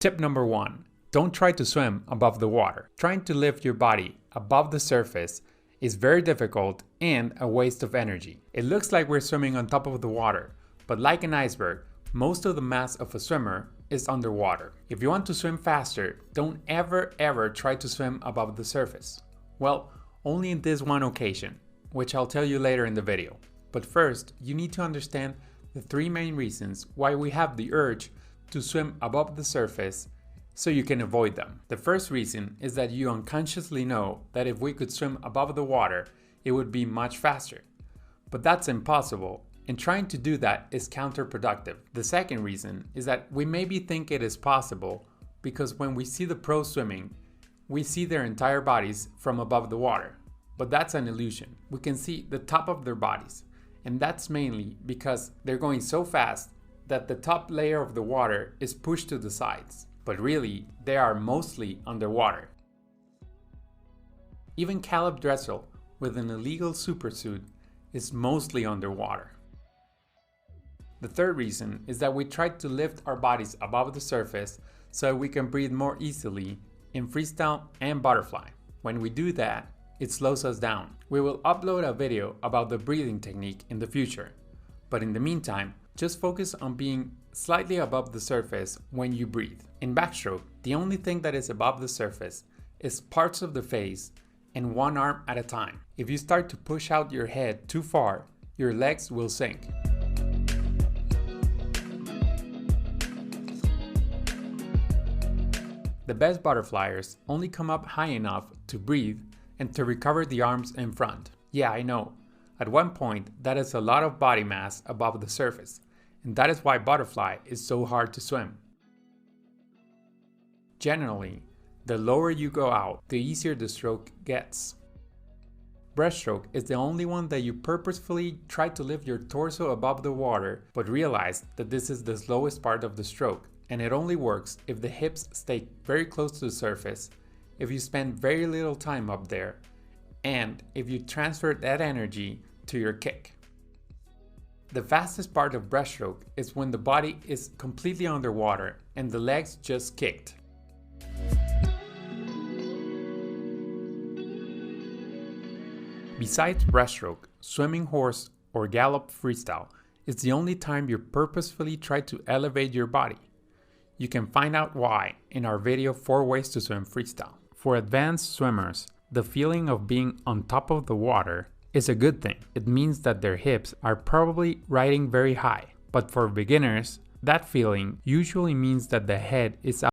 Tip number 1. Don't try to swim above the water. Trying to lift your body above the surface is very difficult and a waste of energy. It looks like we're swimming on top of the water, but like an iceberg, most of the mass of a swimmer is underwater. If you want to swim faster, don't ever try to swim above the surface. Well, only in this one occasion, which I'll tell you later in the video. But first, you need to understand the 3 main reasons why we have the urge to swim above the surface so you can avoid them. The first reason is that you unconsciously know that if we could swim above the water, it would be much faster. But that's impossible, and trying to do that is counterproductive. The second reason is that we maybe think it is possible because when we see the pros swimming, we see their entire bodies from above the water. But that's an illusion. We can see the top of their bodies, and that's mainly because they're going so fast that the top layer of the water is pushed to the sides. But really, they are mostly underwater. Even Caleb Dressel, with an illegal supersuit, is mostly underwater. The third reason is that we try to lift our bodies above the surface so we can breathe more easily in freestyle and butterfly. When we do that, it slows us down. We will upload a video about the breathing technique in the future, but in the meantime, just focus on being slightly above the surface when you breathe. In backstroke, the only thing that is above the surface is parts of the face and one arm at a time. If you start to push out your head too far, your legs will sink. The best butterflyers only come up high enough to breathe and to recover the arms in front. Yeah, I know. At one point, that is a lot of body mass above the surface, and that is why butterfly is so hard to swim. Generally, the lower you go out, the easier the stroke gets. Breaststroke is the only one that you purposefully try to lift your torso above the water, but realize that this is the slowest part of the stroke, and it only works if the hips stay very close to the surface, if you spend very little time up there, and if you transfer that energy to your kick. The fastest part of breaststroke is when the body is completely underwater and the legs just kicked. Besides breaststroke, swimming horse or gallop freestyle is the only time you purposefully try to elevate your body. You can find out why in our video 4 ways to swim freestyle. For advanced swimmers, the feeling of being on top of the water is a good thing. It means that their hips are probably riding very high. But for beginners, that feeling usually means that the head is